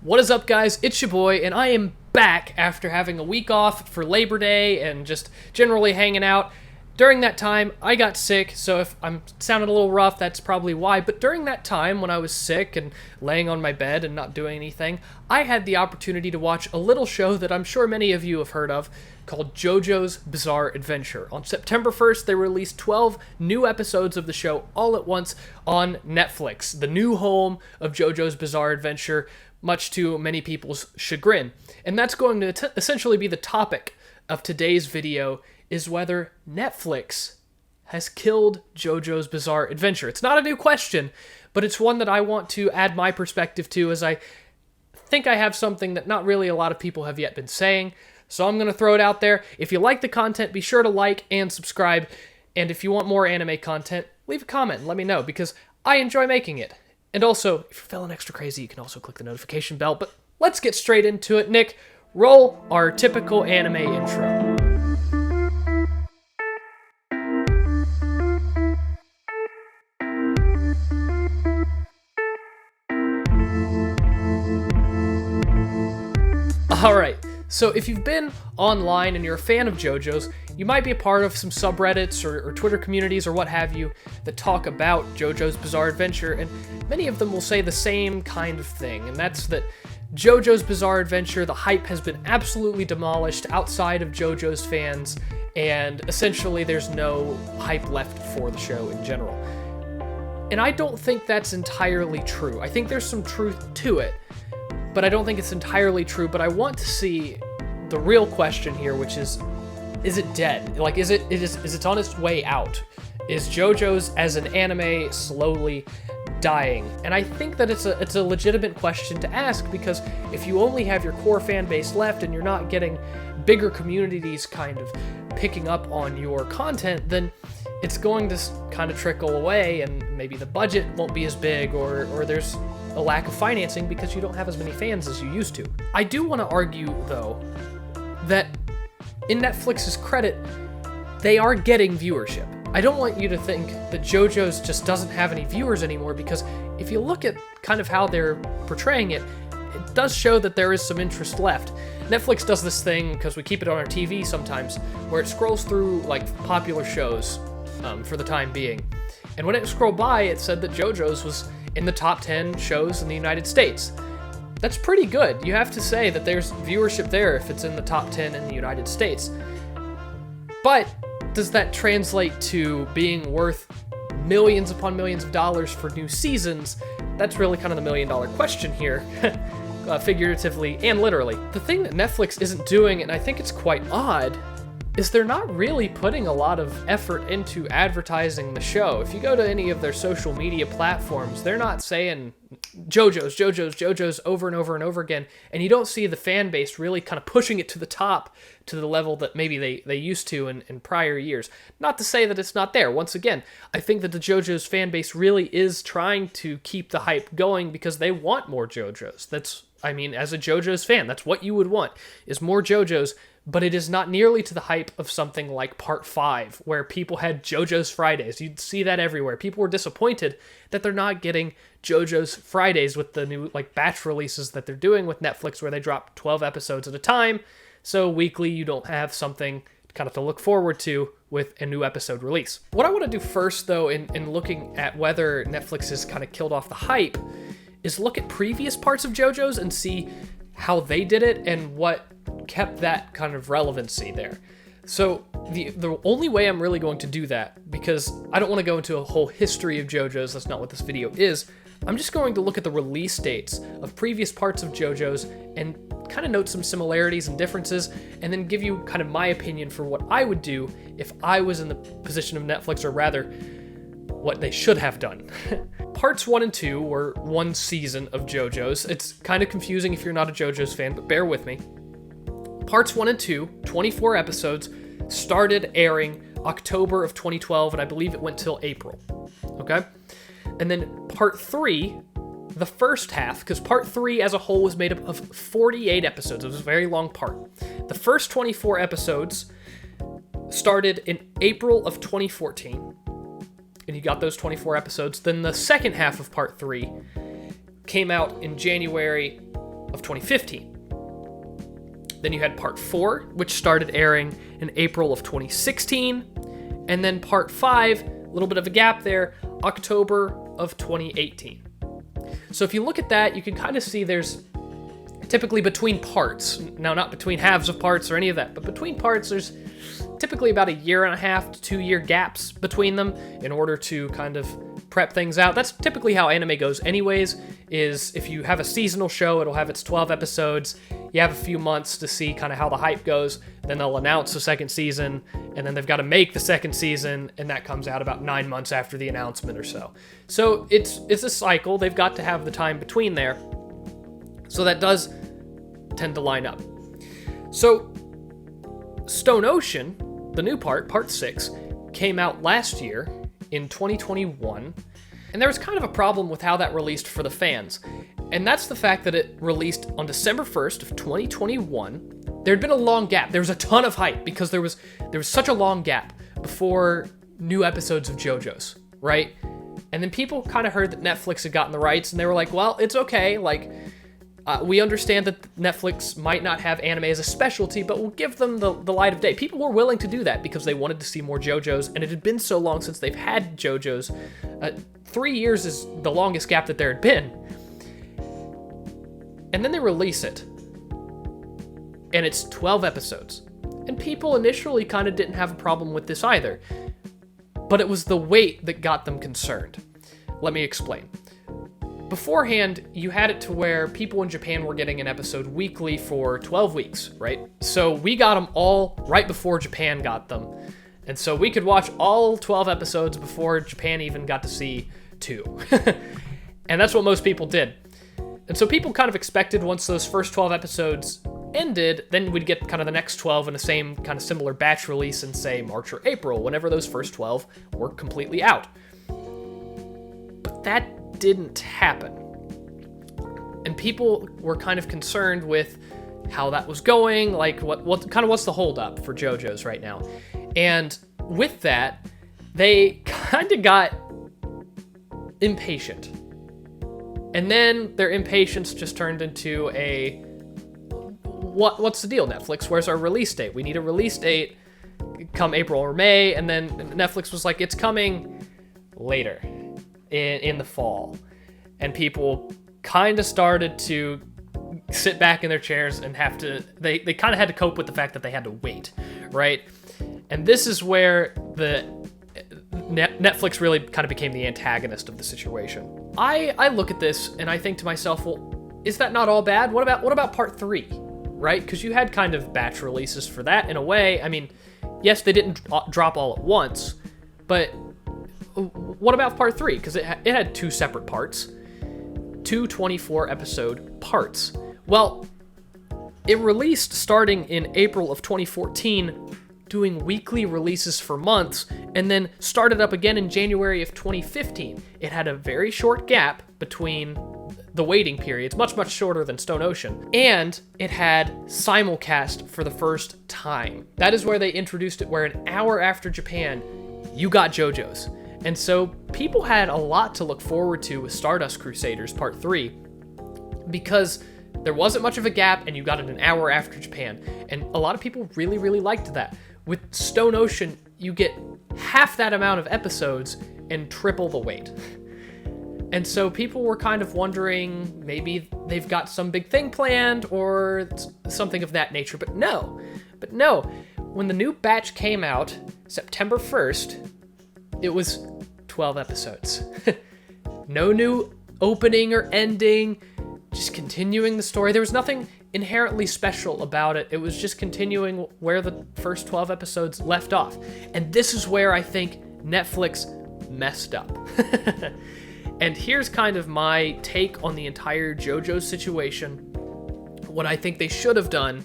What is up, guys? It's your boy, and I am back after having a week off for Labor Day and just generally hanging out. During that time, I got sick, so if I'm sounding a little rough, that's probably why. But during that time, when I was sick and laying on my bed and not doing anything, I had the opportunity to watch a little show that I'm sure many of you have heard of, called Jojo's Bizarre Adventure. On September 1st, they released 12 new episodes of the show all at once on Netflix, the new home of Jojo's Bizarre Adventure, much to many people's chagrin. And that's going to essentially be the topic of today's video, is whether Netflix has killed Jojo's Bizarre Adventure. It's not a new question, but it's one that I want to add my perspective to, as I think I have something that not really a lot of people have yet been saying. So I'm going to throw it out there. If you like the content, be sure to like and subscribe. And if you want more anime content, leave a comment and let me know, because I enjoy making it. And also, if you're feeling extra crazy, you can also click the notification bell. But let's get straight into it. Nick, roll our typical anime intro. Alright, so if you've been online and you're a fan of JoJo's, you might be a part of some subreddits or Twitter communities or what have you that talk about JoJo's Bizarre Adventure, and many of them will say the same kind of thing, and that's that JoJo's Bizarre Adventure, the hype has been absolutely demolished outside of JoJo's fans, and essentially there's no hype left for the show in general. And I don't think that's entirely true. I think there's some truth to it, but I don't think it's entirely true. But I want to see the real question here, which is it dead? Like, is it on its way out? Is JoJo's as an anime slowly dying? And I think that it's a legitimate question to ask, because if you only have your core fan base left and you're not getting bigger communities kind of picking up on your content, then it's going to kind of trickle away, and maybe the budget won't be as big, or there's a lack of financing because you don't have as many fans as you used to. I do want to argue, though, that in Netflix's credit, they are getting viewership. I don't want you to think that JoJo's just doesn't have any viewers anymore, because if you look at kind of how they're portraying it, it does show that there is some interest left. Netflix does this thing, because we keep it on our TV sometimes, where it scrolls through like popular shows for the time being. And when it scrolled by, it said that JoJo's was in the top 10 shows in the United States. That's pretty good. You have to say that there's viewership there if it's in the top 10 in the United States. But does that translate to being worth millions upon millions of dollars for new seasons? That's really kind of the million-dollar question here, figuratively and literally. The thing that Netflix isn't doing, and I think it's quite odd, is they're not really putting a lot of effort into advertising the show. If you go to any of their social media platforms, they're not saying JoJo's over and over and over again, and you don't see the fan base really kind of pushing it to the top, to the level that maybe they used to in prior years. Not to say that it's not there. Once again, I think that the JoJo's fan base really is trying to keep the hype going, because they want more JoJo's. As a JoJo's fan, that's what you would want, is more JoJo's. But it is not nearly to the hype of something like Part 5, where people had JoJo's Fridays. You'd see that everywhere. People were disappointed that they're not getting JoJo's Fridays with the new batch releases that they're doing with Netflix, where they drop 12 episodes at a time. So weekly, you don't have something kind of to look forward to with a new episode release. What I want to do first, though, in looking at whether Netflix has kind of killed off the hype, is look at previous parts of JoJo's and see how they did it and what kept that kind of relevancy there. So the only way I'm really going to do that, because I don't want to go into a whole history of JoJo's, that's not what this video is, I'm just going to look at the release dates of previous parts of JoJo's and kind of note some similarities and differences, and then give you kind of my opinion for what I would do if I was in the position of Netflix, or rather, what they should have done. Parts 1 and 2 were one season of JoJo's. It's kind of confusing if you're not a JoJo's fan, but bear with me. Parts 1 and 2, 24 episodes, started airing October of 2012, and I believe it went till April. Okay? And then Part 3, the first half, because Part 3 as a whole was made up of 48 episodes. It was a very long part. The first 24 episodes started in April of 2014. And you got those 24 episodes. Then the second half of Part 3 came out in January of 2015. Then you had part 4, which started airing in April of 2016. And then part 5, a little bit of a gap there, October of 2018. So if you look at that, you can kind of see there's typically between parts, now not between halves of parts or any of that, but between parts there's typically about 1.5 to 2 year gaps between them in order to kind of prep things out. That's typically how anime goes anyways, is if you have a seasonal show, it'll have its 12 episodes, you have a few months to see kind of how the hype goes, then they'll announce the second season, and then they've got to make the second season, and that comes out about 9 months after the announcement or so. So it's a cycle, they've got to have the time between there, so that does tend to line up. So Stone Ocean, the new part 6, came out last year in 2021, and there was kind of a problem with how that released for the fans, and that's the fact that it released on December 1st of 2021. There had been a long gap. There was a ton of hype because there was such a long gap before new episodes of JoJo's, right? And then people kind of heard that Netflix had gotten the rights, and they were like, well, it's okay, like, we understand that Netflix might not have anime as a specialty, but we'll give them the light of day. People were willing to do that because they wanted to see more JoJo's, and it had been so long since they've had JoJo's. 3 years is the longest gap that there had been. And then they release it, and it's 12 episodes. And people initially kind of didn't have a problem with this either, but it was the wait that got them concerned. Let me explain. Beforehand, you had it to where people in Japan were getting an episode weekly for 12 weeks, right? So we got them all right before Japan got them. And so we could watch all 12 episodes before Japan even got to see 2. And that's what most people did. And so people kind of expected once those first 12 episodes ended, then we'd get kind of the next 12 in the same kind of similar batch release in, say, March or April, whenever those first 12 were completely out. But that didn't happen. And people were kind of concerned with how that was going, like what's the holdup for JoJo's right now. And with that, they kind of got impatient. And then their impatience just turned into a, what's the deal, Netflix? Where's our release date? We need a release date come April or May. And then Netflix was like, it's coming later in the fall. And people kind of started to sit back in their chairs and they kind of had to cope with the fact that they had to wait, right? And this is where the Netflix really kind of became the antagonist of the situation. I look at this and I think to myself, well, is that not all bad? What about part 3, right? Because you had kind of batch releases for that in a way. I mean, yes, they didn't drop all at once, but what about part 3? Because it had 2 separate parts, 2 24-episode parts. Well, it released starting in April of 2014, doing weekly releases for months, and then started up again in January of 2015. It had a very short gap between the waiting periods, much shorter than Stone Ocean, and it had simulcast for the first time. That is where they introduced it, where an hour after Japan, you got JoJo's. And so people had a lot to look forward to with Stardust Crusaders Part 3, because there wasn't much of a gap and you got it an hour after Japan. And a lot of people really, really liked that. With Stone Ocean, you get half that amount of episodes and triple the wait. And so people were kind of wondering, maybe they've got some big thing planned or something of that nature. But no. When the new batch came out, September 1st, it was 12 episodes. No new opening or ending, just continuing the story. There was nothing inherently special about it. It was just continuing where the first 12 episodes left off. And this is where I think Netflix messed up. And here's kind of my take on the entire JoJo situation, what I think they should have done,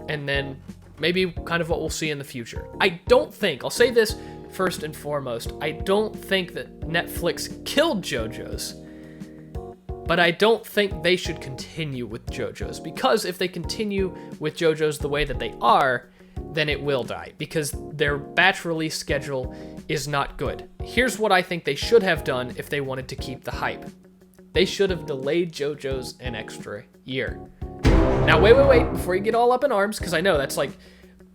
and then maybe kind of what we'll see in the future. I'll say this first and foremost, I don't think that Netflix killed JoJo's, but I don't think they should continue with JoJo's, because if they continue with JoJo's the way that they are, then it will die, because their batch release schedule is not good. Here's what I think they should have done if they wanted to keep the hype. They should have delayed JoJo's an extra year. Now, wait, before you get all up in arms, because I know that's like,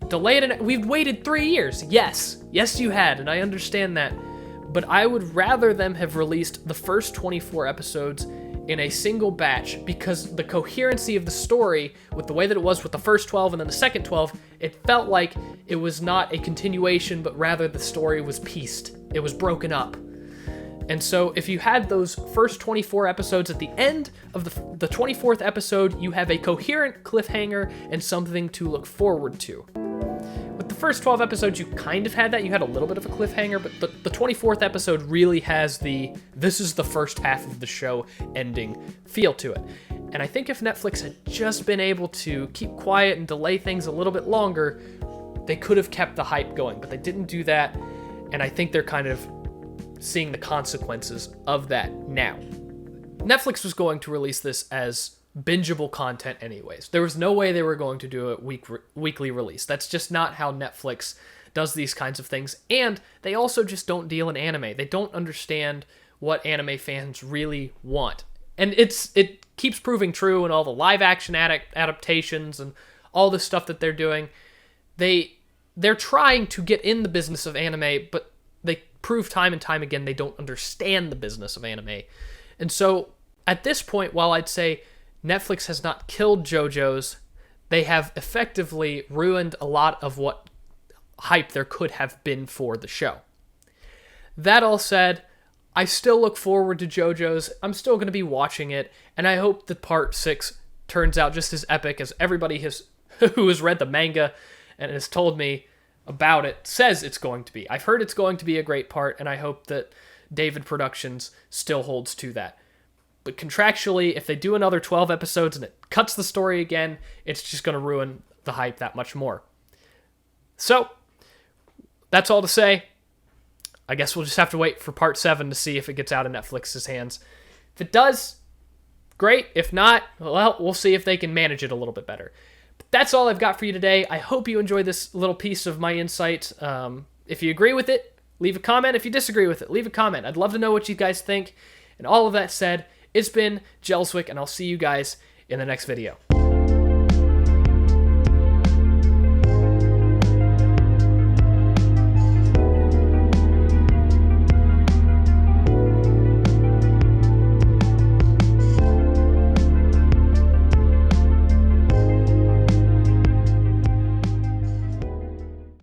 delayed it. We've waited 3 years. Yes, you had, and I understand that. But I would rather them have released the first 24 episodes in a single batch, because the coherency of the story, with the way that it was with the first 12 and then the second 12, it felt like it was not a continuation, but rather the story was pieced. It was broken up. And so if you had those first 24 episodes, at the end of the 24th episode, you have a coherent cliffhanger and something to look forward to. With the first 12 episodes, you kind of had that. You had a little bit of a cliffhanger, but the 24th episode really has this is the first half of the show ending feel to it. And I think if Netflix had just been able to keep quiet and delay things a little bit longer, they could have kept the hype going, but they didn't do that. And I think they're kind of seeing the consequences of that now. Netflix was going to release this as bingeable content anyways. There was no way they were going to do a weekly release. That's just not how Netflix does these kinds of things. And they also just don't deal in anime. They don't understand what anime fans really want. And it keeps proving true in all the live action adaptations and all this stuff that they're doing. They're trying to get in the business of anime, but they prove time and time again they don't understand the business of anime. And so at this point, while I'd say Netflix has not killed JoJo's, they have effectively ruined a lot of what hype there could have been for the show. That all said, I still look forward to JoJo's. I'm still going to be watching it, and I hope that part 6 turns out just as epic as everybody who has read the manga and has told me about it says it's going to be. I've heard it's going to be a great part, and I hope that David Productions still holds to that. But contractually, if they do another 12 episodes and it cuts the story again, it's just going to ruin the hype that much more. So, that's all to say. I guess we'll just have to wait for part 7 to see if it gets out of Netflix's hands. If it does, great. If not, well, we'll see if they can manage it a little bit better. But that's all I've got for you today. I hope you enjoyed this little piece of my insight. If you agree with it, leave a comment. If you disagree with it, leave a comment. I'd love to know what you guys think. And all of that said, it's been Jelswick, and I'll see you guys in the next video.